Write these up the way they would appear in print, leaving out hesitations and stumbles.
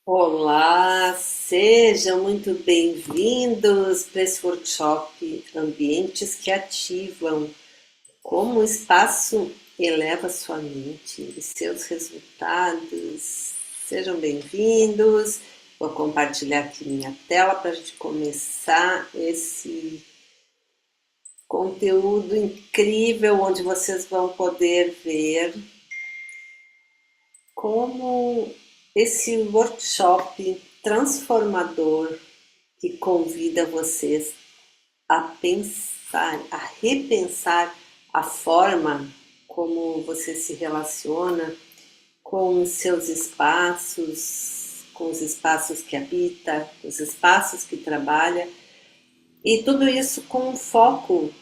Olá, sejam muito bem-vindos para esse workshop Ambientes que Ativam. Como o espaço eleva sua mente e seus resultados. Sejam bem-vindos. Vou compartilhar aqui minha tela para a gente começar esse conteúdo incrível, onde vocês vão poder ver como esse workshop transformador que convida vocês a pensar, a repensar a forma como você se relaciona com os seus espaços, com os espaços que habita, os espaços que trabalha, e tudo isso com um foco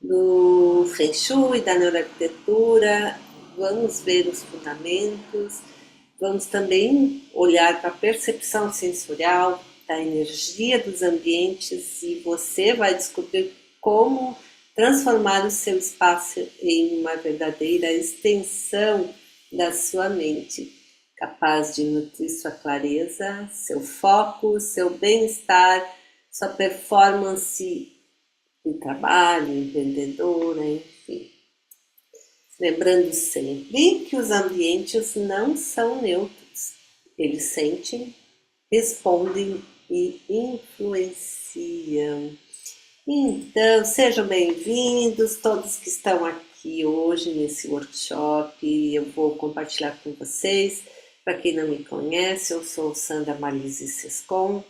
do Feng Shui, da neuroarquitetura. Vamos ver os fundamentos, vamos também olhar para a percepção sensorial, da energia dos ambientes, e você vai descobrir como transformar o seu espaço em uma verdadeira extensão da sua mente, capaz de nutrir sua clareza, seu foco, seu bem-estar, sua performance de trabalho, empreendedora, enfim. Lembrando sempre que os ambientes não são neutros. Eles sentem, respondem e influenciam. Então, sejam bem-vindos, todos que estão aqui hoje nesse workshop. Eu vou compartilhar com vocês. Para quem não me conhece, eu sou Sandra Marlise Sescon,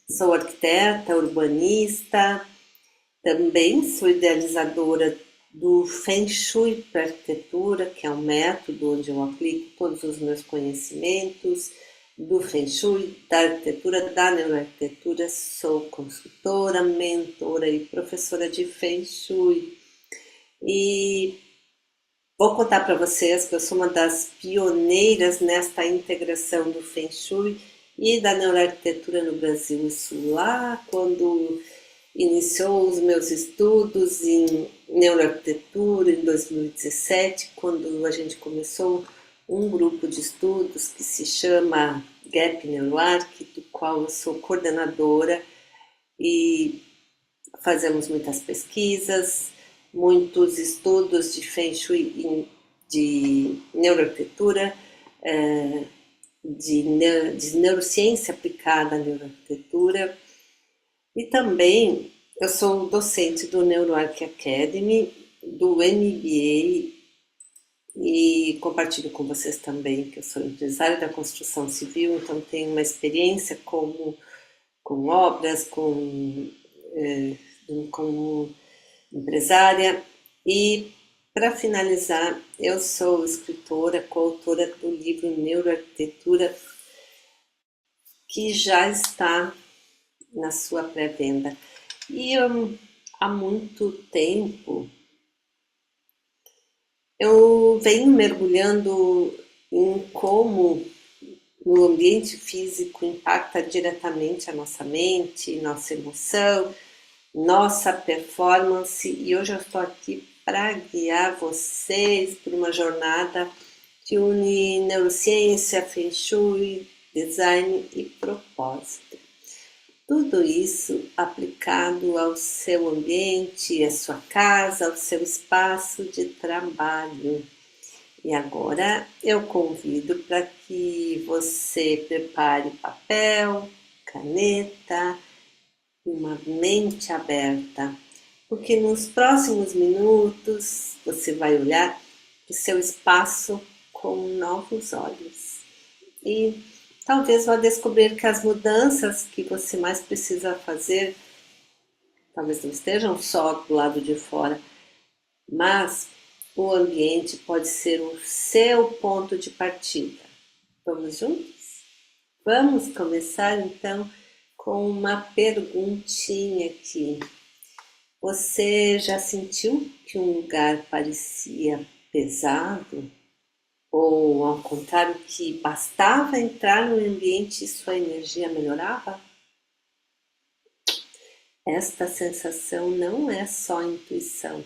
sou arquiteta, urbanista, também sou idealizadora do Feng Shui para arquitetura, que é um método onde eu aplico todos os meus conhecimentos do Feng Shui, da arquitetura, da neuroarquitetura. Sou consultora, mentora e professora de Feng Shui. E vou contar para vocês que eu sou uma das pioneiras nesta integração do Feng Shui e da neuroarquitetura no Brasil. Isso lá quando iniciou os meus estudos em neuroarquitetura em 2017, quando a gente começou um grupo de estudos que se chama Gap Neuroarc, do qual eu sou coordenadora, e fazemos muitas pesquisas, muitos estudos de Feng Shui, de neuroarquitetura, de neurociência aplicada à neuroarquitetura. E também eu sou docente do NeuroArc Academy, do MBA, e compartilho com vocês também que eu sou empresária da construção civil, então tenho uma experiência com obras, como empresária. E para finalizar, eu sou escritora, coautora do livro Neuroarquitetura, que já está na sua pré-venda. E há muito tempo eu venho mergulhando em como o ambiente físico impacta diretamente a nossa mente, nossa emoção, nossa performance, e hoje eu estou aqui para guiar vocês por uma jornada que une neurociência, Feng Shui, design e propósito. Tudo isso aplicado ao seu ambiente, à sua casa, ao seu espaço de trabalho. E agora eu convido para que você prepare papel, caneta e uma mente aberta, porque nos próximos minutos você vai olhar para o seu espaço com novos olhos. E talvez vá descobrir que as mudanças que você mais precisa fazer talvez não estejam só do lado de fora, mas o ambiente pode ser o seu ponto de partida. Vamos juntos? Vamos começar então com uma perguntinha aqui. Você já sentiu que um lugar parecia pesado? Ou, ao contrário, que bastava entrar no ambiente e sua energia melhorava? Esta sensação não é só intuição,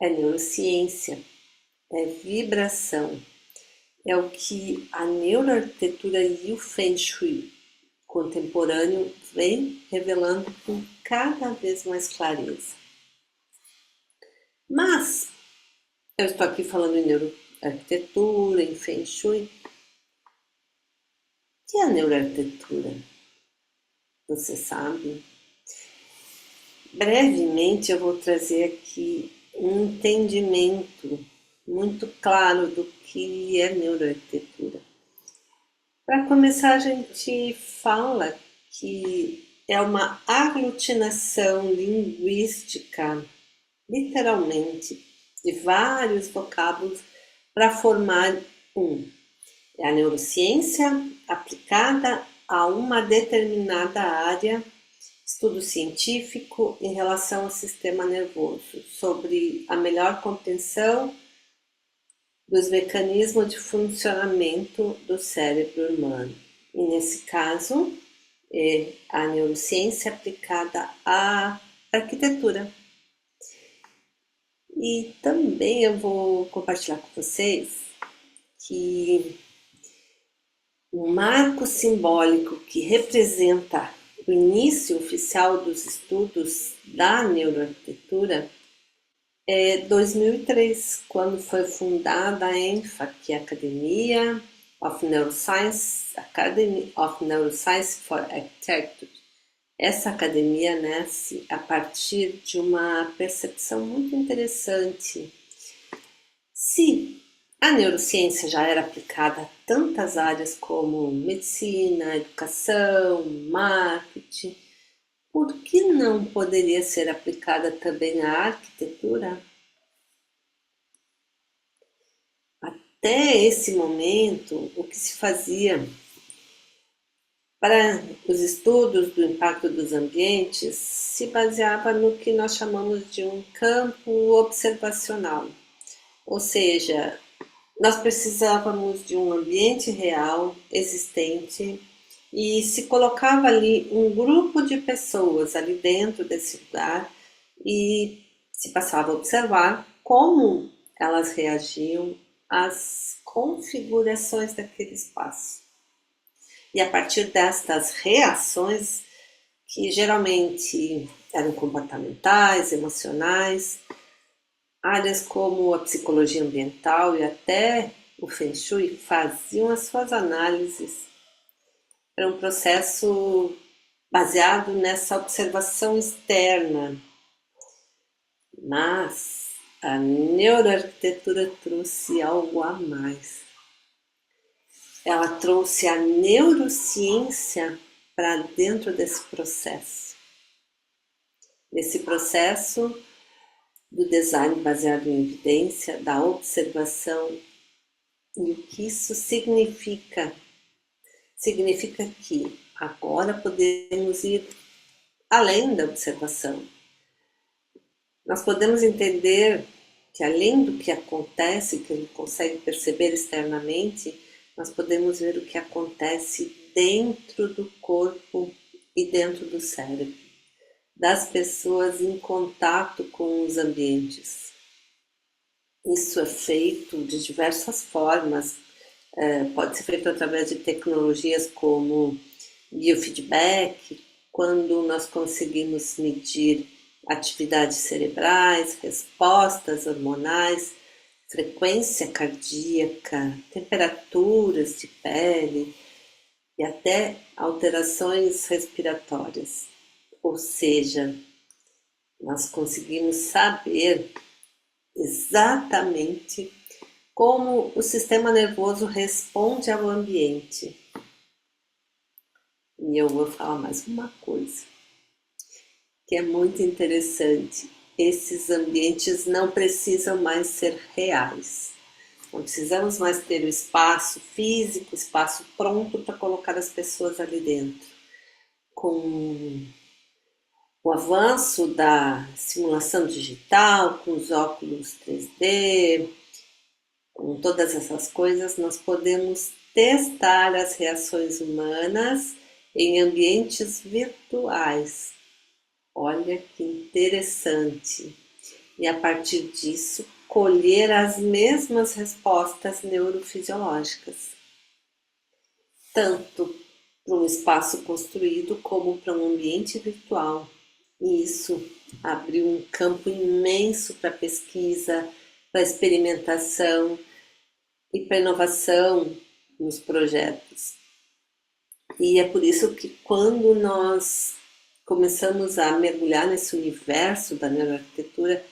é neurociência, é vibração. é o que a neuroarquitetura e o Feng Shui contemporâneo vem revelando com cada vez mais clareza. Mas eu estou aqui falando em neuroarquitetura, em Feng Shui. O que é a neuroarquitetura? Você sabe? Brevemente eu vou trazer aqui um entendimento muito claro do que é neuroarquitetura. Para começar, a gente fala que é uma aglutinação linguística, literalmente, de vários vocábulos para formar um. É a neurociência aplicada a uma determinada área, estudo científico em relação ao sistema nervoso, sobre a melhor compreensão dos mecanismos de funcionamento do cérebro humano. E nesse caso, é a neurociência aplicada à arquitetura. E também eu vou compartilhar com vocês que o marco simbólico que representa o início oficial dos estudos da neuroarquitetura é 2003, quando foi fundada a ENFA, que é a Academia of Neuroscience, Academy of Neuroscience for Architecture. Essa academia nasce a partir de uma percepção muito interessante. Se a neurociência já era aplicada a tantas áreas como medicina, educação, marketing, por que não poderia ser aplicada também à arquitetura? Até esse momento, o que se fazia para os estudos do impacto dos ambientes se baseava no que nós chamamos de um campo observacional, ou seja, nós precisávamos de um ambiente real, existente, e se colocava ali um grupo de pessoas ali dentro desse lugar e se passava a observar como elas reagiam às configurações daquele espaço. E a partir destas reações, que geralmente eram comportamentais, emocionais, áreas como a psicologia ambiental e até o Feng Shui faziam as suas análises. Era um processo baseado nessa observação externa. Mas a neuroarquitetura trouxe algo a mais. Ela trouxe a neurociência para dentro desse processo. Nesse processo do design baseado em evidência, da observação. E o que isso significa? Significa que agora podemos ir além da observação. Nós podemos entender que além do que acontece, que a gente consegue perceber externamente, nós podemos ver o que acontece dentro do corpo e dentro do cérebro, das pessoas em contato com os ambientes. Isso é feito de diversas formas, pode ser feito através de tecnologias como biofeedback, quando nós conseguimos medir atividades cerebrais, respostas hormonais, frequência cardíaca, temperaturas de pele e até alterações respiratórias. Ou seja, nós conseguimos saber exatamente como o sistema nervoso responde ao ambiente. E eu vou falar mais uma coisa, que é muito interessante. Esses ambientes não precisam mais ser reais. Não precisamos mais ter o espaço físico, o espaço pronto para colocar as pessoas ali dentro. Com o avanço da simulação digital, com os óculos 3D, com todas essas coisas, nós podemos testar as reações humanas em ambientes virtuais. Olha que interessante! E a partir disso, colher as mesmas respostas neurofisiológicas, tanto para um espaço construído como para um ambiente virtual. E isso abriu um campo imenso para pesquisa, para experimentação e para inovação nos projetos. E é por isso que quando nós começamos a mergulhar nesse universo da neuroarquitetura,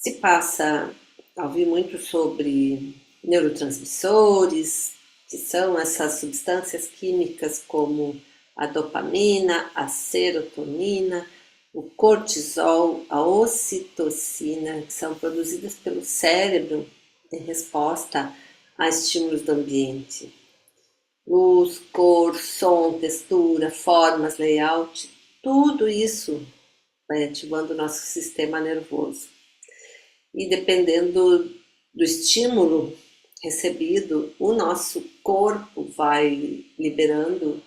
se passa a ouvir muito sobre neurotransmissores, que são essas substâncias químicas como a dopamina, a serotonina, o cortisol, a ocitocina, que são produzidas pelo cérebro em resposta a estímulos do ambiente. Luz, cor, som, textura, formas, layout, tudo isso vai ativando o nosso sistema nervoso. E dependendo do estímulo recebido, o nosso corpo vai liberando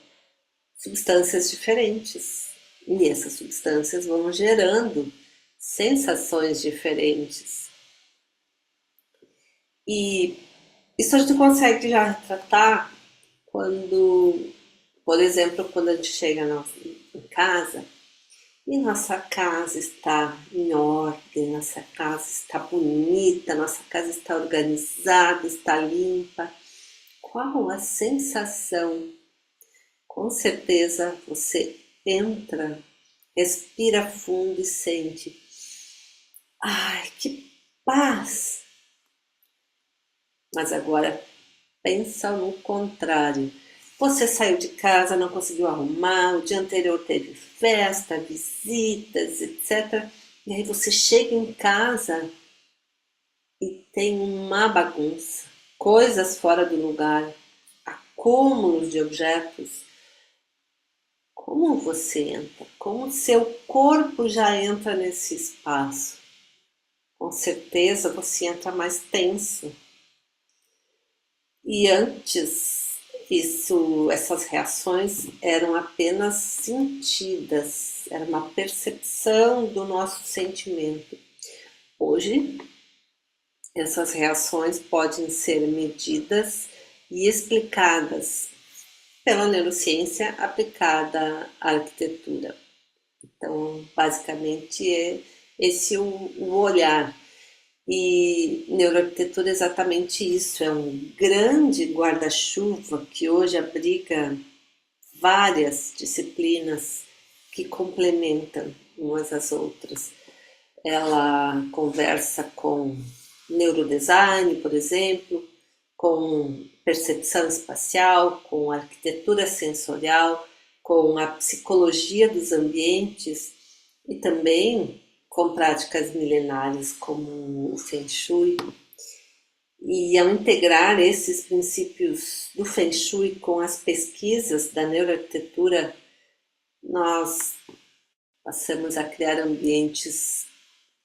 substâncias diferentes. E essas substâncias vão gerando sensações diferentes. E isso a gente consegue já retratar quando, por exemplo, quando a gente chega em casa e nossa casa está em ordem, nossa casa está bonita, nossa casa está organizada, está limpa. Qual a sensação? Com certeza você entra, respira fundo e sente: ai, que paz! Mas agora pensa no contrário. Você saiu de casa, não conseguiu arrumar, o dia anterior teve festa, visitas, etc. E aí você chega em casa e tem uma bagunça, coisas fora do lugar, acúmulos de objetos. Como você entra? Como seu corpo já entra nesse espaço? Com certeza você entra mais tenso. E antes, essas reações eram apenas sentidas, era uma percepção do nosso sentimento. Hoje, essas reações podem ser medidas e explicadas pela neurociência aplicada à arquitetura. Então, basicamente, é esse o olhar. E neuroarquitetura é exatamente isso, é um grande guarda-chuva que hoje abriga várias disciplinas que complementam umas às outras. Ela conversa com neurodesign, por exemplo, com percepção espacial, com arquitetura sensorial, com a psicologia dos ambientes e também com práticas milenares como o Feng Shui. E ao integrar esses princípios do Feng Shui com as pesquisas da neuroarquitetura, nós passamos a criar ambientes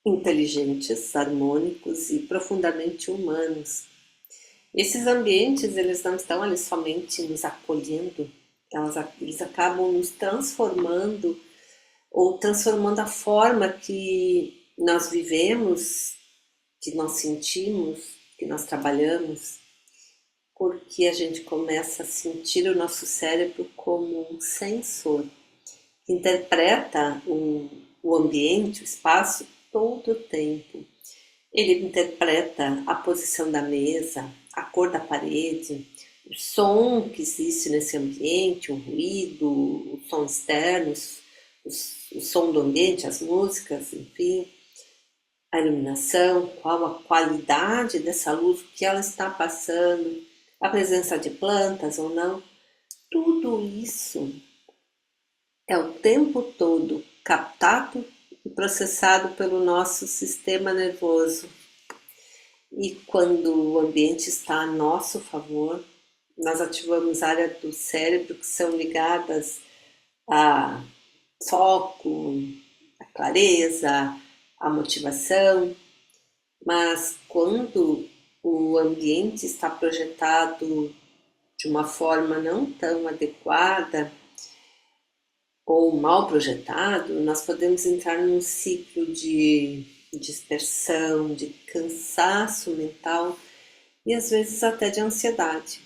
inteligentes, harmônicos e profundamente humanos. Esses ambientes, eles não estão ali somente nos acolhendo, eles acabam nos transformando ou transformando a forma que nós vivemos, que nós sentimos, que nós trabalhamos, porque a gente começa a sentir o nosso cérebro como um sensor, que interpreta o ambiente, o espaço, todo o tempo. Ele interpreta a posição da mesa, a cor da parede, o som que existe nesse ambiente, o ruído, o som externo, o som do ambiente, as músicas, enfim, a iluminação, qual a qualidade dessa luz, o que ela está passando, a presença de plantas ou não. Tudo isso é o tempo todo captado e processado pelo nosso sistema nervoso. E quando o ambiente está a nosso favor, nós ativamos áreas do cérebro que são ligadas a foco, a clareza, a motivação. Mas quando o ambiente está projetado de uma forma não tão adequada ou mal projetado, nós podemos entrar num ciclo de dispersão, de cansaço mental e às vezes até de ansiedade.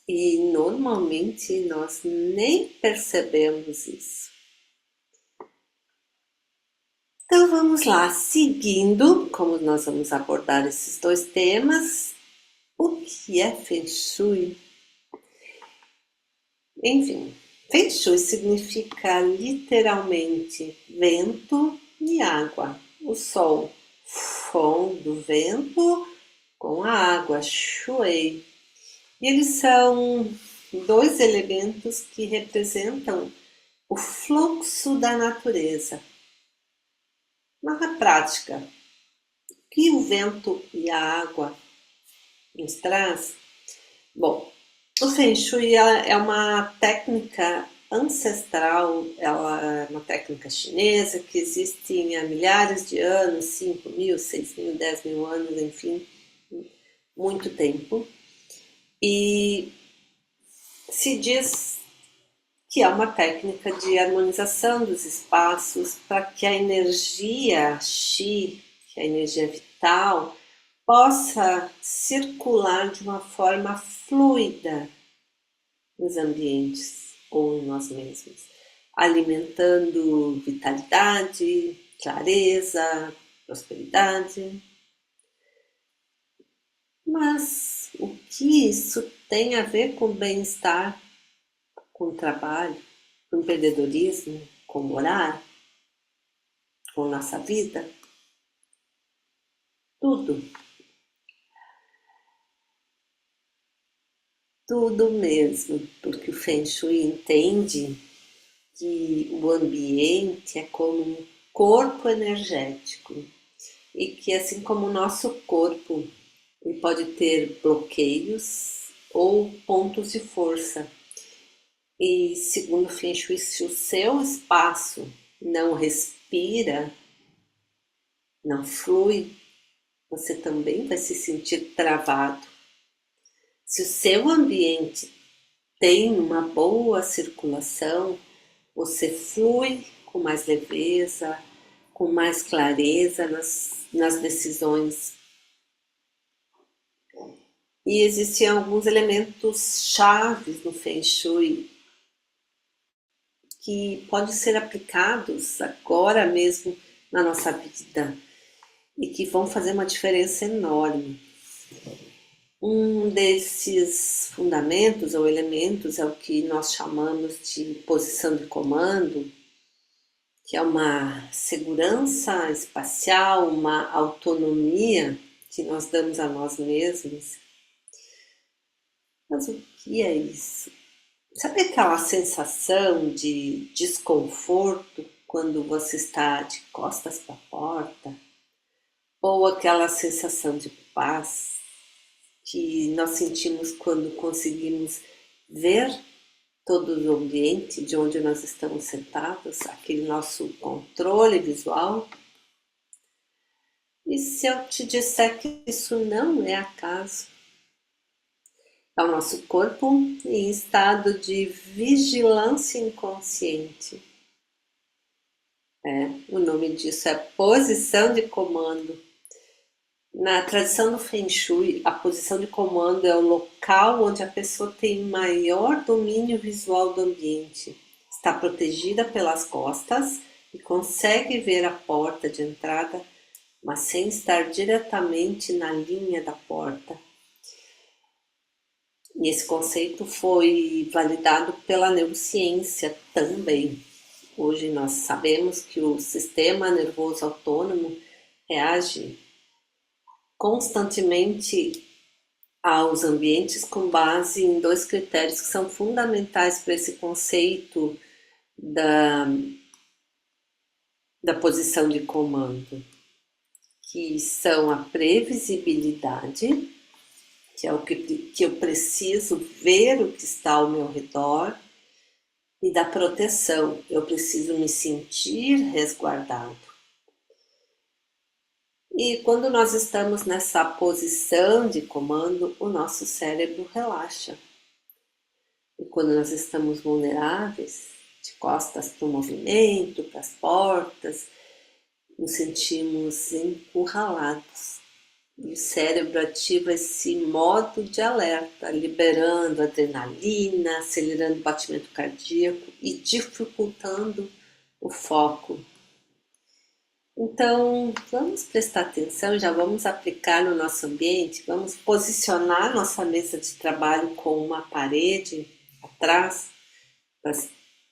E normalmente nós nem percebemos isso. Então vamos lá, seguindo, como nós vamos abordar esses dois temas, o que é Feng Shui? Enfim, Feng Shui significa literalmente vento e água. O sol, Feng do vento, com a água, Shui. E eles são dois elementos que representam o fluxo da natureza. Mas na prática, o que o vento e a água nos traz? Bom, o Feng Shui é uma técnica ancestral, ela é uma técnica chinesa que existe há milhares de anos, 5.000, 6.000, 10.000 anos, enfim, muito tempo. E se diz que é uma técnica de harmonização dos espaços para que a energia Qi, que é a energia vital, possa circular de uma forma fluida nos ambientes ou em nós mesmos, alimentando vitalidade, clareza, prosperidade. Mas o que isso tem a ver com bem-estar, com trabalho, com empreendedorismo, com morar, com nossa vida? Tudo. Tudo mesmo, porque o Feng Shui entende que o ambiente é como um corpo energético e que assim como o nosso corpo ele pode ter bloqueios ou pontos de força. E segundo o Feng Shui, se o seu espaço não respira, não flui, você também vai se sentir travado. Se o seu ambiente tem uma boa circulação, você flui com mais leveza, com mais clareza nas decisões. E existem alguns elementos chaves no Feng Shui que podem ser aplicados agora mesmo na nossa vida e que vão fazer uma diferença enorme. Um desses fundamentos ou elementos é o que nós chamamos de posição de comando, que é uma segurança espacial, uma autonomia que nós damos a nós mesmos. Mas o que é isso? Sabe aquela sensação de desconforto quando você está de costas para a porta? Ou aquela sensação de paz que nós sentimos quando conseguimos ver todo o ambiente de onde nós estamos sentados, aquele nosso controle visual? E se eu te disser que isso não é acaso? É o nosso corpo em estado de vigilância inconsciente. O nome disso é posição de comando. Na tradição do Feng Shui, a posição de comando é o local onde a pessoa tem maior domínio visual do ambiente. Está protegida pelas costas e consegue ver a porta de entrada, mas sem estar diretamente na linha da porta. E esse conceito foi validado pela neurociência também. Hoje nós sabemos que o sistema nervoso autônomo reage constantemente aos ambientes com base em dois critérios que são fundamentais para esse conceito da posição de comando, que são a previsibilidade, que é o que eu preciso ver o que está ao meu redor, e da proteção, eu preciso me sentir resguardado. E quando nós estamos nessa posição de comando, o nosso cérebro relaxa. E quando nós estamos vulneráveis, de costas para o movimento, para as portas, nos sentimos encurralados. E o cérebro ativa esse modo de alerta, liberando adrenalina, acelerando o batimento cardíaco e dificultando o foco. Então, vamos prestar atenção, já vamos aplicar no nosso ambiente, vamos posicionar nossa mesa de trabalho com uma parede atrás, para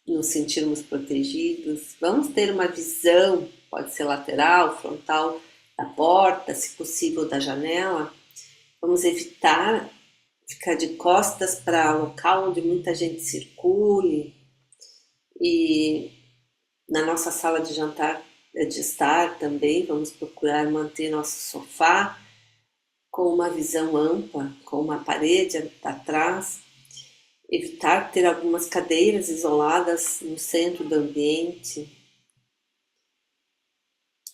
nos sentirmos protegidos. Vamos ter uma visão, pode ser lateral, frontal, da porta, se possível da janela. Vamos evitar ficar de costas para local onde muita gente circule. E na nossa sala de jantar, de estar também, vamos procurar manter nosso sofá com uma visão ampla, com uma parede atrás, evitar ter algumas cadeiras isoladas no centro do ambiente,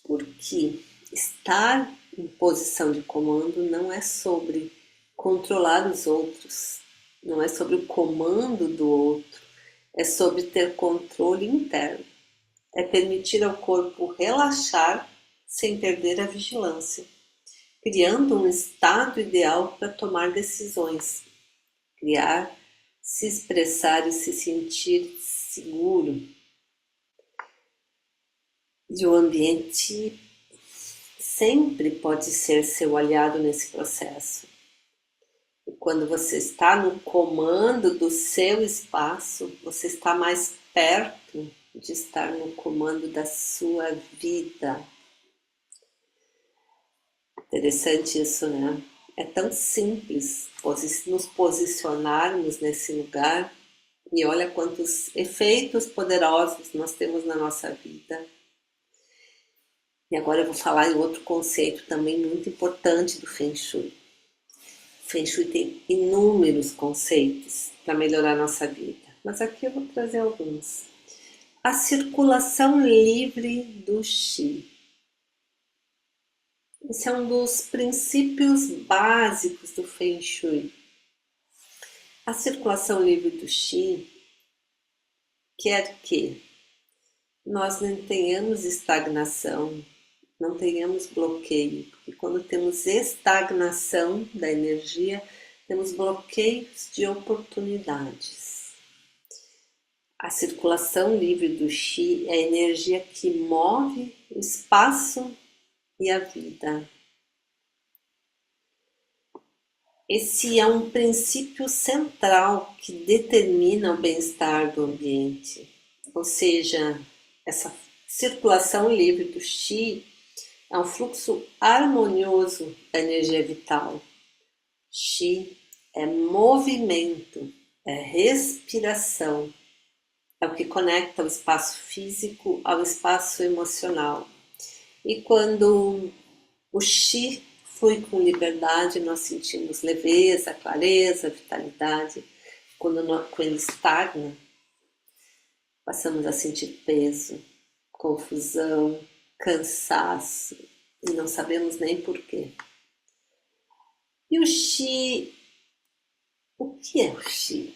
porque estar em posição de comando não é sobre controlar os outros, não é sobre o comando do outro, é sobre ter controle interno. É permitir ao corpo relaxar sem perder a vigilância, criando um estado ideal para tomar decisões, criar, se expressar e se sentir seguro. E o ambiente sempre pode ser seu aliado nesse processo. E quando você está no comando do seu espaço, você está mais perto de estar no comando da sua vida. Interessante isso, né? É tão simples nos posicionarmos nesse lugar e olha quantos efeitos poderosos nós temos na nossa vida. E agora eu vou falar em outro conceito também muito importante do Feng Shui. O Feng Shui tem inúmeros conceitos para melhorar a nossa vida, mas aqui eu vou trazer alguns. A circulação livre do Qi. Esse é um dos princípios básicos do Feng Shui. A circulação livre do Qi quer que nós não tenhamos estagnação, não tenhamos bloqueio, porque quando temos estagnação da energia, temos bloqueios de oportunidades. A circulação livre do Qi é a energia que move o espaço e a vida. Esse é um princípio central que determina o bem-estar do ambiente. Ou seja, essa circulação livre do Qi é um fluxo harmonioso da energia vital. Qi é movimento, é respiração. É o que conecta o espaço físico ao espaço emocional. E quando o Qi flui com liberdade, nós sentimos leveza, clareza, vitalidade. Quando ele estagna, passamos a sentir peso, confusão, cansaço e não sabemos nem porquê. E o Qi, o que é o Qi?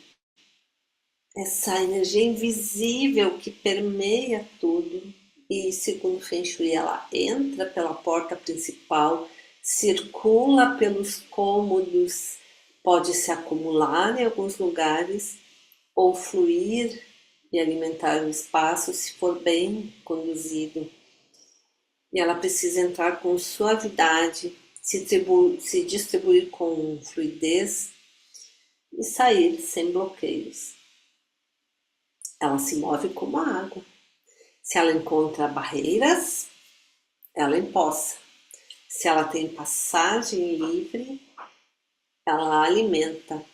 Essa energia invisível que permeia tudo e, segundo Feng Shui, ela entra pela porta principal, circula pelos cômodos, pode se acumular em alguns lugares ou fluir e alimentar o espaço se for bem conduzido. E ela precisa entrar com suavidade, se distribuir com fluidez e sair sem bloqueios. Ela se move como a água. Se ela encontra barreiras, ela empoça. Se ela tem passagem livre, ela alimenta.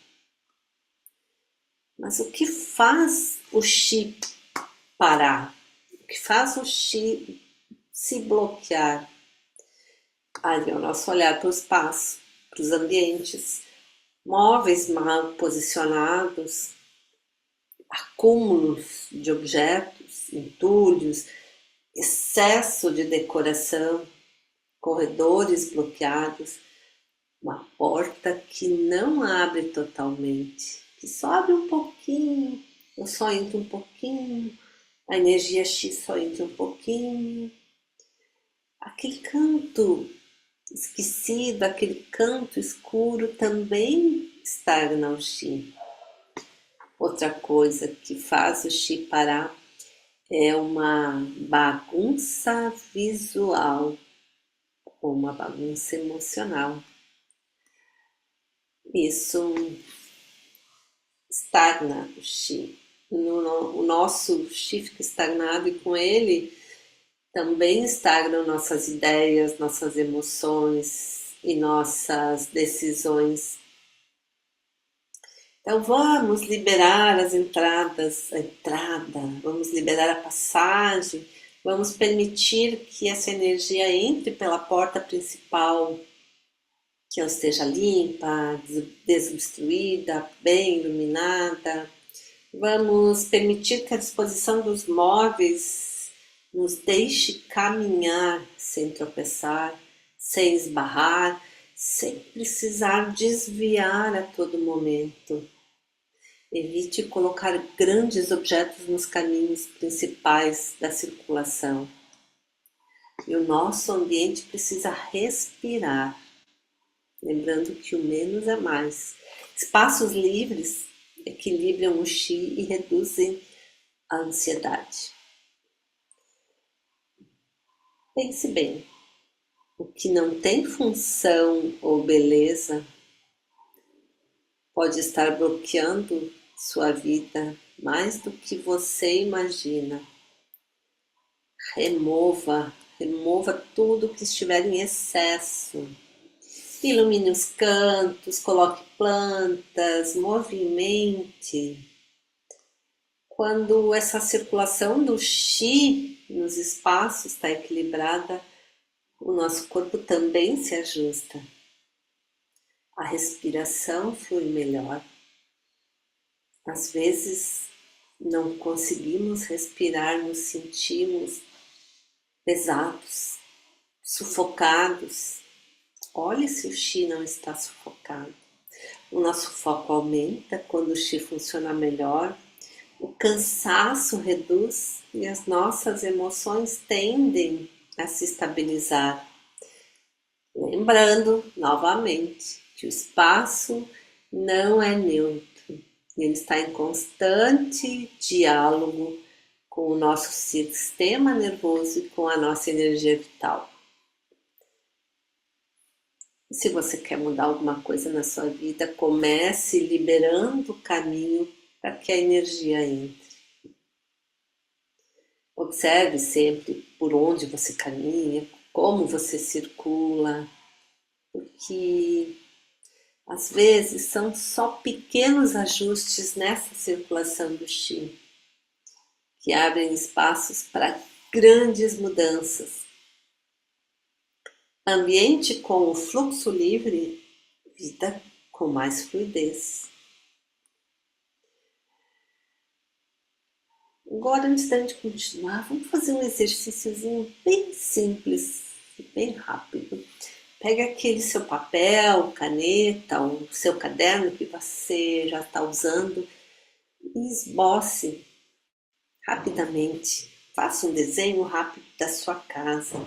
Mas o que faz o Qi parar? O que faz o Qi se bloquear? Aí é o nosso olhar para o espaço, para os ambientes, móveis mal posicionados, acúmulos de objetos, entulhos, excesso de decoração, corredores bloqueados, uma porta que não abre totalmente, que só abre um pouquinho, ou só entra um pouquinho, a energia X só entra um pouquinho. aquele canto esquecido, aquele canto escuro também estagna o Qi. Outra coisa que faz o Qi parar é uma bagunça visual ou uma bagunça emocional. Isso estagna o Qi. O nosso Qi fica estagnado e com ele também estagnam nossas ideias, nossas emoções e nossas decisões. Então vamos liberar as entradas, a entrada, vamos liberar a passagem, vamos permitir que essa energia entre pela porta principal, que ela esteja limpa, desobstruída, bem iluminada. Vamos permitir que a disposição dos móveis nos deixe caminhar sem tropeçar, sem esbarrar, sem precisar desviar a todo momento. Evite colocar grandes objetos nos caminhos principais da circulação. E o nosso ambiente precisa respirar, lembrando que o menos é mais. Espaços livres equilibram o Qi e reduzem a ansiedade. Pense bem, o que não tem função ou beleza pode estar bloqueando sua vida mais do que você imagina. Remova tudo que estiver em excesso. Ilumine os cantos, coloque plantas, movimente. Quando essa circulação do Qi nos espaços está equilibrada, o nosso corpo também se ajusta. A respiração flui melhor. Às vezes não conseguimos respirar, nos sentimos pesados, sufocados. Olhe se o Qi não está sufocado. O nosso foco aumenta quando o Qi funciona melhor, o cansaço reduz e as nossas emoções tendem a se estabilizar. Lembrando, novamente, que o espaço não é neutro, ele está em constante diálogo com o nosso sistema nervoso e com a nossa energia vital. Se você quer mudar alguma coisa na sua vida, comece liberando o caminho para que a energia entre. Observe sempre por onde você caminha, como você circula, porque às vezes são só pequenos ajustes nessa circulação do Qi que abrem espaços para grandes mudanças. Ambiente com o fluxo livre, vida com mais fluidez. Agora, antes da gente continuar, vamos fazer um exercíciozinho bem simples, bem rápido. Pega aquele seu papel, caneta, o seu caderno que você já está usando e esboce rapidamente. Faça um desenho rápido da sua casa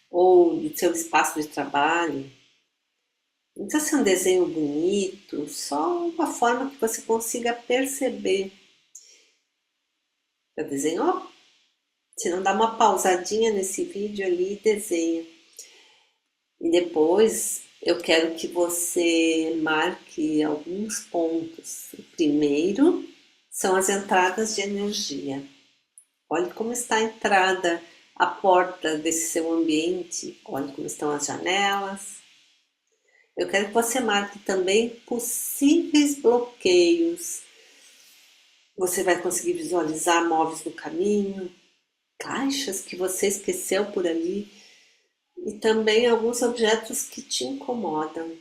ou do seu espaço de trabalho. Não precisa ser um desenho bonito, só uma forma que você consiga perceber. Já desenhou? Se não, dá uma pausadinha nesse vídeo ali e desenha. E depois eu quero que você marque alguns pontos. O primeiro são as entradas de energia. Olhe como está a entrada, a porta desse seu ambiente. Olhe como estão as janelas. Eu quero que você marque também possíveis bloqueios. Você vai conseguir visualizar móveis no caminho, caixas que você esqueceu por ali e também alguns objetos que te incomodam.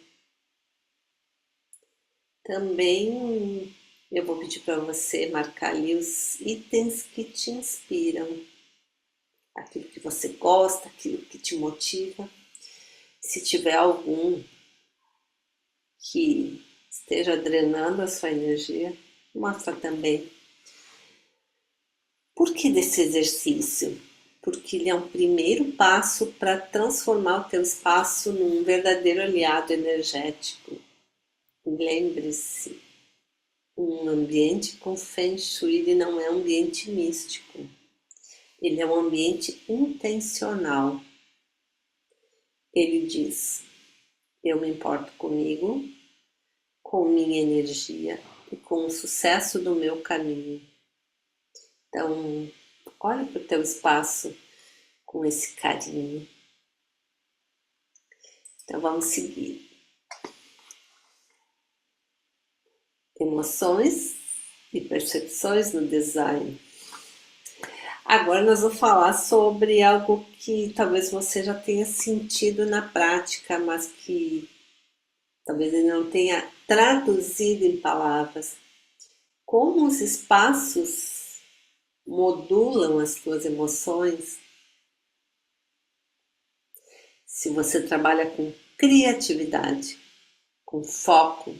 Também eu vou pedir para você marcar ali os itens que te inspiram, aquilo que você gosta, aquilo que te motiva. Se tiver algum que esteja drenando a sua energia, mostra também. Por que desse exercício? porque ele é um primeiro passo para transformar o teu espaço num verdadeiro aliado energético. Lembre-se, um ambiente com Feng Shui ele não é um ambiente místico, ele é um ambiente intencional. Ele diz, eu me importo comigo, com minha energia e com o sucesso do meu caminho. Então, olhe para o teu espaço com esse carinho. Então, vamos seguir. Emoções e percepções no design. Agora nós vamos falar sobre algo que talvez você já tenha sentido na prática, mas que talvez ele não tenha traduzido em palavras. Como os espaços modulam as tuas emoções? Se você trabalha com criatividade, com foco,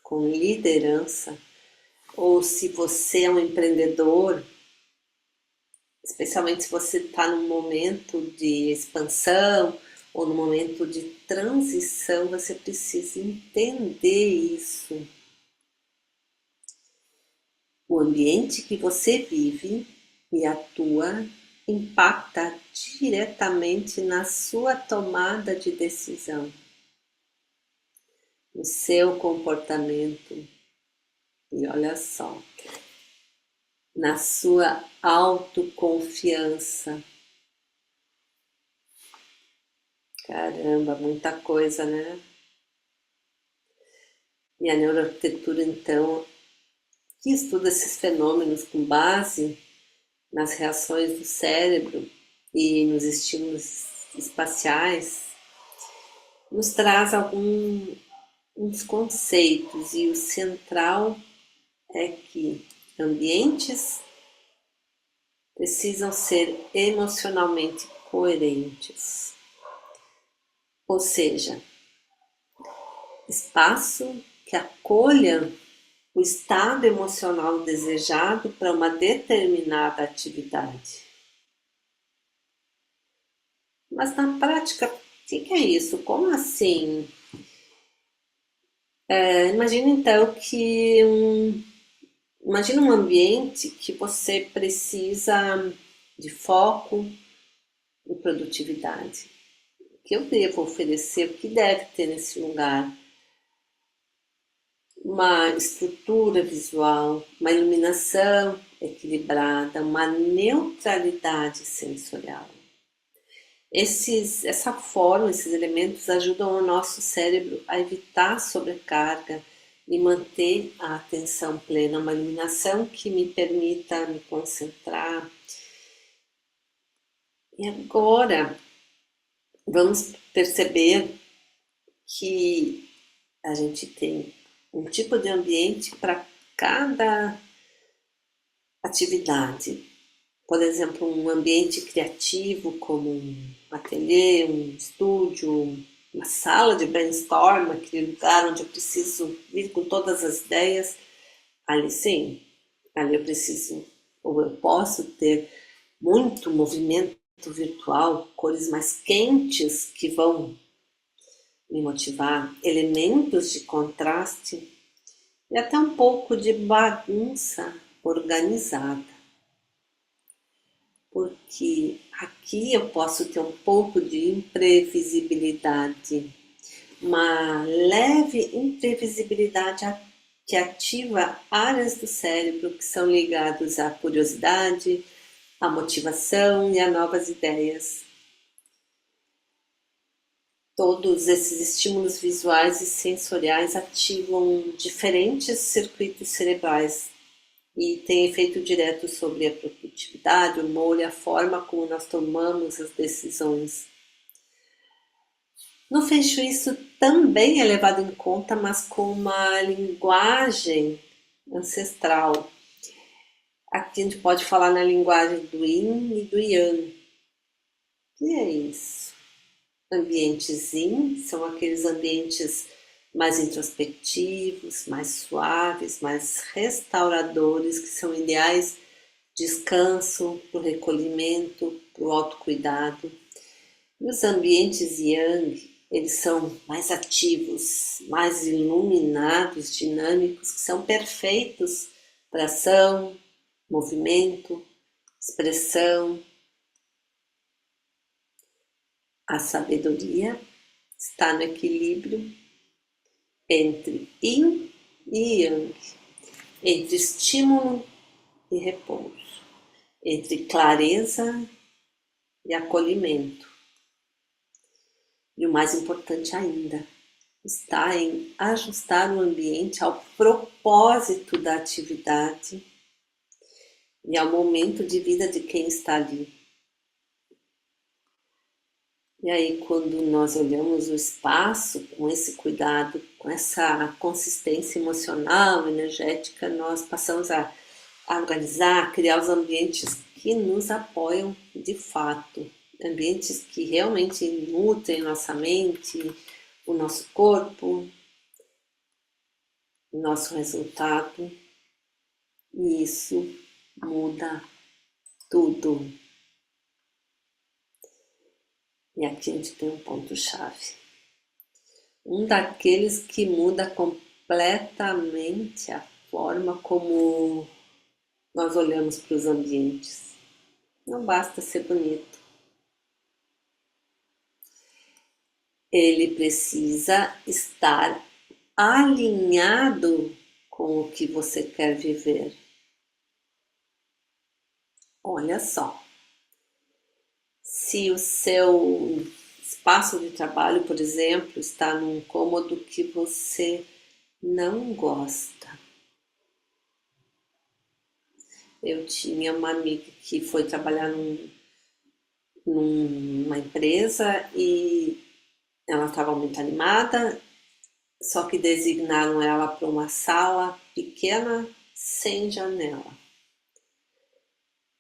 com liderança, ou se você é um empreendedor, especialmente se você está num momento de expansão ou no momento de transição, você precisa entender isso. O ambiente que você vive e atua impacta diretamente na sua tomada de decisão, no seu comportamento e olha só, na sua autoconfiança. Caramba, muita coisa, né? E a neuroarquitetura, então, que estuda esses fenômenos com base nas reações do cérebro e nos estímulos espaciais, nos traz alguns conceitos, e o central é que ambientes precisam ser emocionalmente coerentes, ou seja, espaço que acolha o estado emocional desejado para uma determinada atividade. Mas na prática, o que é isso? Como assim? Imagina então que imagina um ambiente que você precisa de foco e produtividade. O que eu devo oferecer? O que deve ter nesse lugar? Uma estrutura visual, uma iluminação equilibrada, uma neutralidade sensorial. Essa forma, esses elementos ajudam o nosso cérebro a evitar sobrecarga e manter a atenção plena, uma iluminação que me permita me concentrar. E agora vamos perceber que a gente tem um tipo de ambiente para cada atividade. Por exemplo, um ambiente criativo como um ateliê, um estúdio, uma sala de brainstorm, aquele lugar onde eu preciso vir com todas as ideias. Ali sim, ali eu preciso, ou eu posso ter muito movimento virtual, cores mais quentes que vão me motivar, elementos de contraste e até um pouco de bagunça organizada. Porque aqui eu posso ter um pouco de imprevisibilidade, uma leve imprevisibilidade que ativa áreas do cérebro que são ligadas à curiosidade, à motivação e a novas ideias. Todos esses estímulos visuais e sensoriais ativam diferentes circuitos cerebrais e têm efeito direto sobre a produtividade, o humor e a forma como nós tomamos as decisões. No Feng Shui isso também é levado em conta, mas com uma linguagem ancestral. Aqui a gente pode falar na linguagem do Yin e do Yang. O que é isso? Ambientes Yin são aqueles ambientes mais introspectivos, mais suaves, mais restauradores, que são ideais descanso, para o recolhimento, para o autocuidado. E os ambientes Yang, eles são mais ativos, mais iluminados, dinâmicos, que são perfeitos para ação, movimento, expressão. A sabedoria está no equilíbrio entre Yin e Yang, entre estímulo e repouso, entre clareza e acolhimento. E o mais importante ainda, está em ajustar o ambiente ao propósito da atividade e ao momento de vida de quem está ali. E aí, quando nós olhamos o espaço com esse cuidado, com essa consistência emocional, energética, nós passamos a organizar, a criar os ambientes que nos apoiam de fato, ambientes que realmente nutrem nossa mente, o nosso corpo, o nosso resultado, e isso muda tudo. E aqui a gente tem um ponto-chave. Um daqueles que muda completamente a forma como nós olhamos para os ambientes. Não basta ser bonito. Ele precisa estar alinhado com o que você quer viver. Olha só. Se o seu espaço de trabalho, por exemplo, está num cômodo que você não gosta. Eu tinha uma amiga que foi trabalhar numa empresa e ela estava muito animada, só que designaram ela para uma sala pequena, sem janela.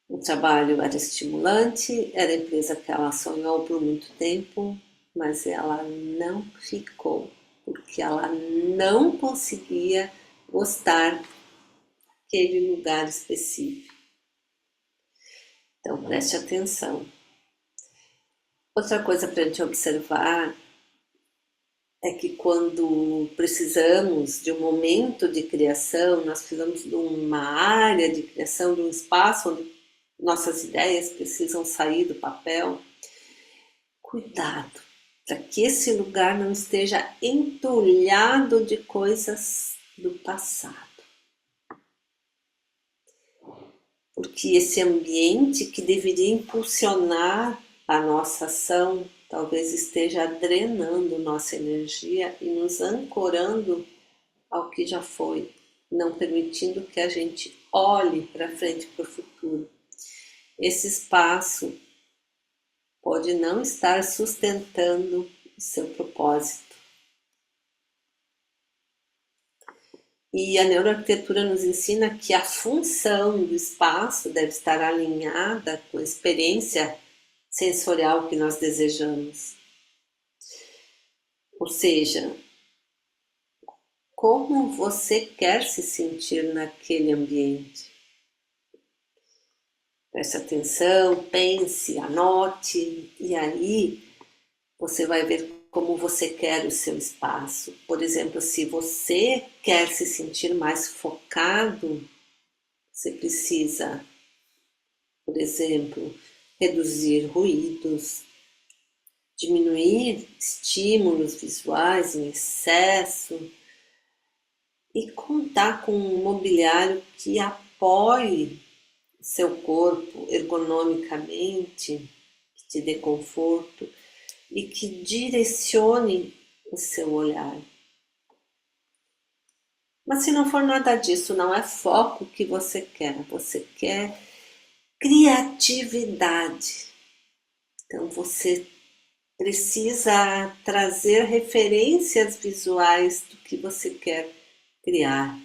O trabalho era estimulante, era a empresa que ela sonhou por muito tempo, mas ela não ficou, porque ela não conseguia gostar daquele lugar específico. Então preste atenção. Outra coisa para a gente observar é que quando precisamos de um momento de criação, nós precisamos de uma área de criação, de um espaço onde nossas ideias precisam sair do papel. Cuidado, para que esse lugar não esteja entulhado de coisas do passado. Porque esse ambiente que deveria impulsionar a nossa ação, talvez esteja drenando nossa energia e nos ancorando ao que já foi, não permitindo que a gente olhe para frente, para o futuro. Esse espaço pode não estar sustentando o seu propósito. E a neuroarquitetura nos ensina que a função do espaço deve estar alinhada com a experiência sensorial que nós desejamos. Ou seja, como você quer se sentir naquele ambiente. Preste atenção, pense, anote, e aí você vai ver como você quer o seu espaço. Por exemplo, se você quer se sentir mais focado, você precisa, por exemplo, reduzir ruídos, diminuir estímulos visuais em excesso e contar com um mobiliário que apoie seu corpo ergonomicamente, que te dê conforto e que direcione o seu olhar. Mas se não for nada disso, não é foco que você quer criatividade. Então você precisa trazer referências visuais do que você quer criar,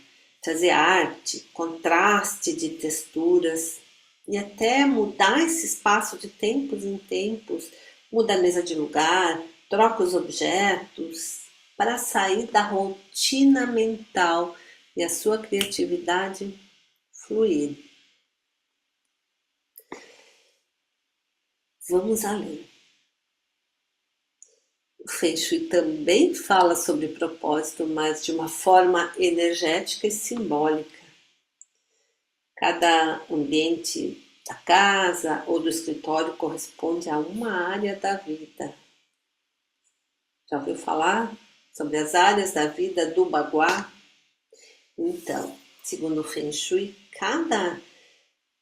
trazer arte, contraste de texturas e até mudar esse espaço de tempos em tempos, muda a mesa de lugar, troca os objetos para sair da rotina mental e a sua criatividade fluir. vamos além. O Feng Shui também fala sobre propósito, mas de uma forma energética e simbólica. Cada ambiente da casa ou do escritório corresponde a uma área da vida. Já ouviu falar sobre as áreas da vida do Baguá? Então, segundo o Feng Shui, cada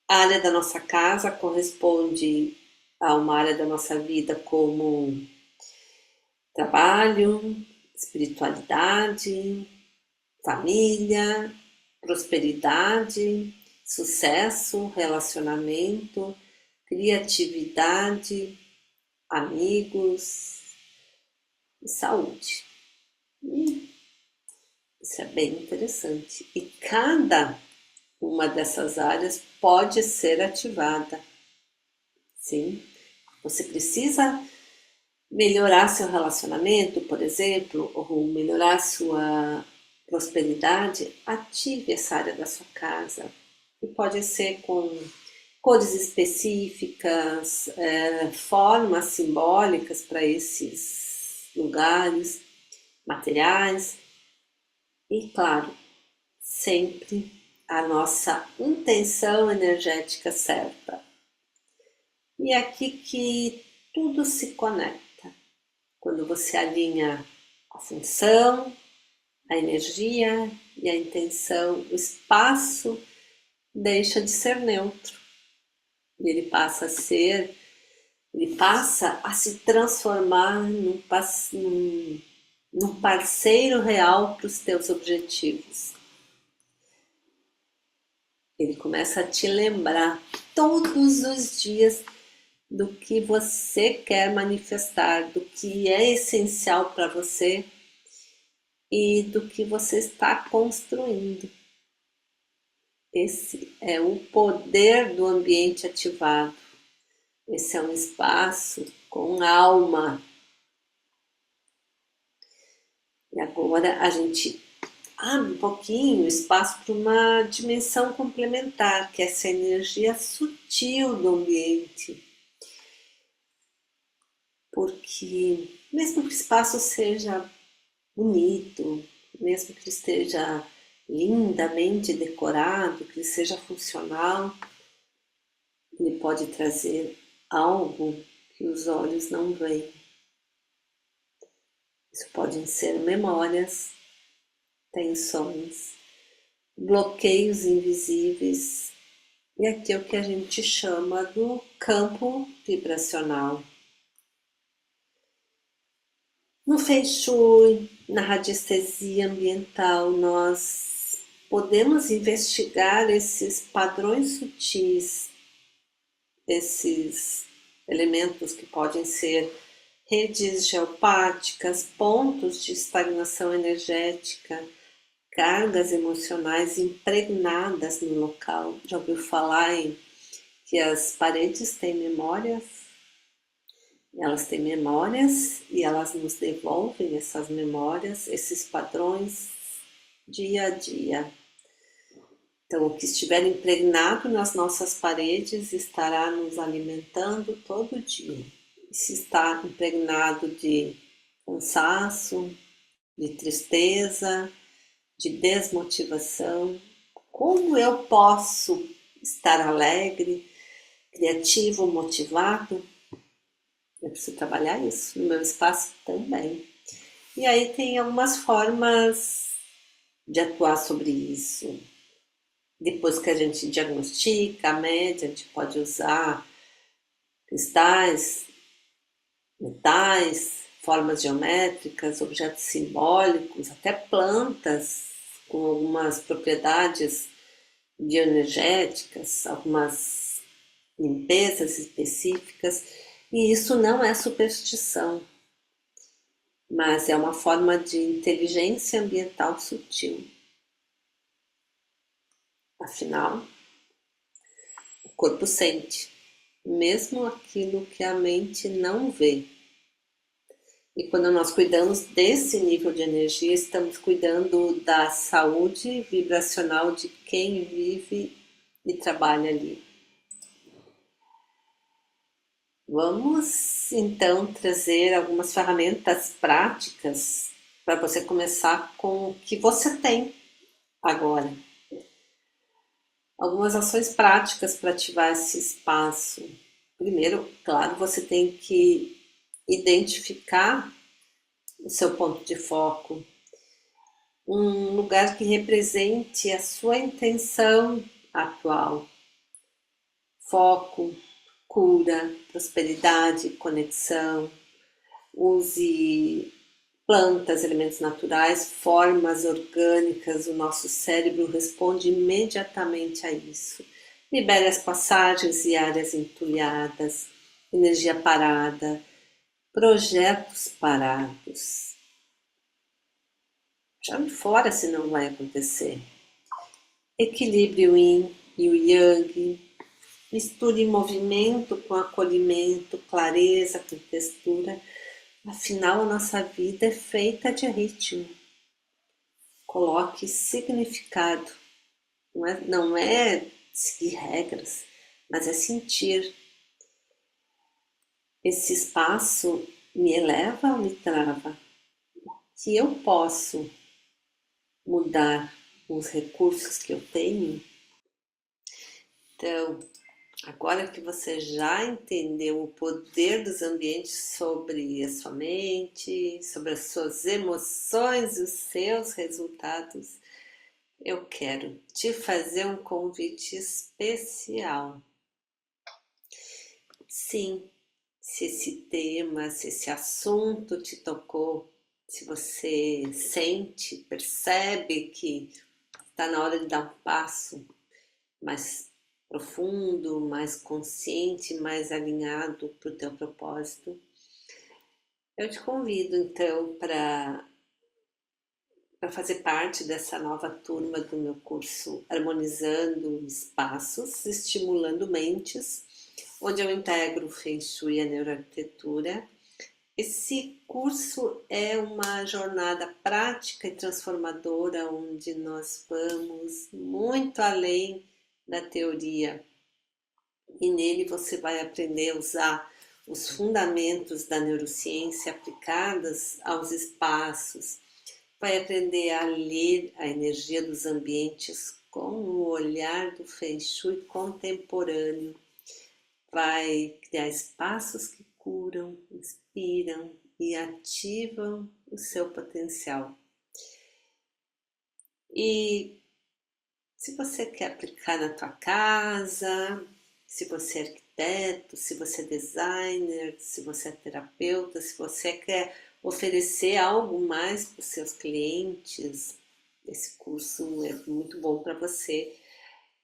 área da nossa casa corresponde a uma área da nossa vida, como trabalho, espiritualidade, família, prosperidade, sucesso, relacionamento, criatividade, amigos e saúde. Isso é bem interessante. E cada uma dessas áreas pode ser ativada. Sim, você precisa melhorar seu relacionamento, por exemplo, ou melhorar sua prosperidade, ative essa área da sua casa. E pode ser com cores específicas, formas simbólicas para esses lugares, materiais. E claro, sempre a nossa intenção energética certa. E é aqui que tudo se conecta. Quando você alinha a função, a energia e a intenção, o espaço deixa de ser neutro. Ele passa a se transformar num parceiro real para os teus objetivos. Ele começa a te lembrar todos os dias do que você quer manifestar, do que é essencial para você e do que você está construindo. Esse é o poder do ambiente ativado. Esse é um espaço com alma. E agora a gente abre um pouquinho o espaço para uma dimensão complementar, que é essa energia sutil do ambiente. Porque mesmo que o espaço seja bonito, mesmo que ele esteja lindamente decorado, que ele seja funcional, ele pode trazer algo que os olhos não veem. Isso podem ser memórias, tensões, bloqueios invisíveis, e aqui é o que a gente chama do campo vibracional. No Feng Shui, na radiestesia ambiental, nós podemos investigar esses padrões sutis, esses elementos que podem ser redes geopáticas, pontos de estagnação energética, cargas emocionais impregnadas no local. Já ouviu falar em que as paredes têm memórias? Elas têm memórias e elas nos devolvem essas memórias, esses padrões, dia a dia. Então, o que estiver impregnado nas nossas paredes estará nos alimentando todo dia. E se está impregnado de cansaço, de tristeza, de desmotivação, como eu posso estar alegre, criativo, motivado? Eu preciso trabalhar isso no meu espaço também. E aí tem algumas formas de atuar sobre isso. Depois que a gente diagnostica, mede, a gente pode usar cristais, metais, formas geométricas, objetos simbólicos, até plantas com algumas propriedades bioenergéticas, algumas limpezas específicas. E isso não é superstição, mas é uma forma de inteligência ambiental sutil. Afinal, o corpo sente, mesmo aquilo que a mente não vê. E quando nós cuidamos desse nível de energia, estamos cuidando da saúde vibracional de quem vive e trabalha ali. Vamos então trazer algumas ferramentas práticas para você começar com o que você tem agora. Algumas ações práticas para ativar esse espaço. Primeiro, claro, você tem que identificar o seu ponto de foco, um lugar que represente a sua intenção atual. Foco, cura, prosperidade, conexão. Use plantas, elementos naturais, formas orgânicas, o nosso cérebro responde imediatamente a isso. Libere as passagens e áreas entulhadas, energia parada, projetos parados. Jogue fora se não vai acontecer. Equilibre o yin e o yang. Misture movimento com acolhimento, clareza com textura. Afinal, a nossa vida é feita de ritmo. Coloque significado. Não é seguir regras, mas é sentir. Esse espaço me eleva ou me trava? Que eu posso mudar os recursos que eu tenho? Então, agora que você já entendeu o poder dos ambientes sobre a sua mente, sobre as suas emoções e os seus resultados, eu quero te fazer um convite especial. Sim, se esse tema, se esse assunto te tocou, se você sente, percebe que está na hora de dar um passo mais profundo, mais consciente, mais alinhado para o teu propósito, eu te convido então para fazer parte dessa nova turma do meu curso Harmonizando Espaços, Estimulando Mentes, onde eu integro o Feng Shui e a neuroarquitetura. Esse curso é uma jornada prática e transformadora, onde nós vamos muito além da teoria. E nele você vai aprender a usar os fundamentos da neurociência aplicadas aos espaços, vai aprender a ler a energia dos ambientes com o olhar do Feng Shui contemporâneo, vai criar espaços que curam, inspiram e ativam o seu potencial. E se você quer aplicar na tua casa, se você é arquiteto, se você é designer, se você é terapeuta, se você quer oferecer algo mais para os seus clientes, esse curso é muito bom para você.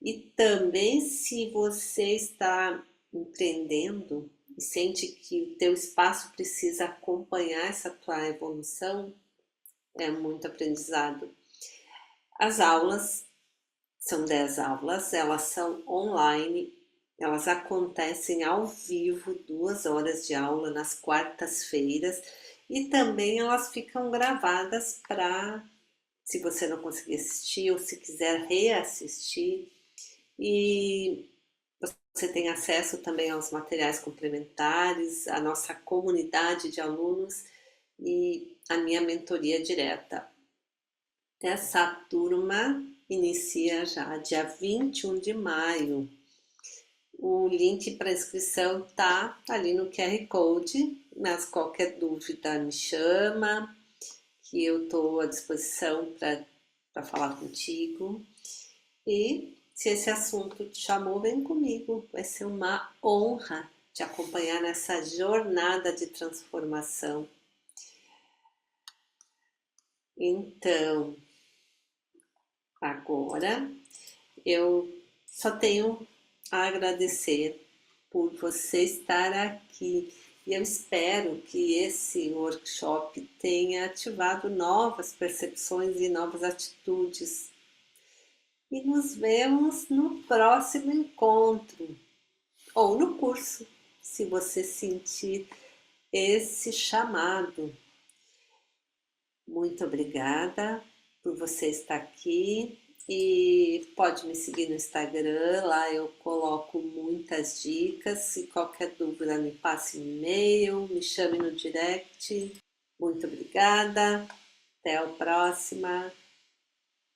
E também se você está empreendendo e sente que o teu espaço precisa acompanhar essa tua evolução, é muito aprendizado. As aulas são 10 aulas, elas são online, elas acontecem ao vivo, 2 horas de aula nas quartas-feiras, e também elas ficam gravadas para, se você não conseguir assistir ou se quiser reassistir, e você tem acesso também aos materiais complementares, a nossa comunidade de alunos e a minha mentoria direta. Essa turma inicia já dia 21 de maio. O link para inscrição tá ali no QR Code, mas qualquer dúvida me chama, que eu estou à disposição para falar contigo. E se esse assunto te chamou, vem comigo. Vai ser uma honra te acompanhar nessa jornada de transformação. Então, agora eu só tenho a agradecer por você estar aqui. E eu espero que esse workshop tenha ativado novas percepções e novas atitudes. E nos vemos no próximo encontro, ou no curso, se você sentir esse chamado. Muito obrigada por você estar aqui. E pode me seguir no Instagram, lá eu coloco muitas dicas. Se qualquer dúvida, me passe um e-mail, me chame no direct. Muito obrigada, até a próxima.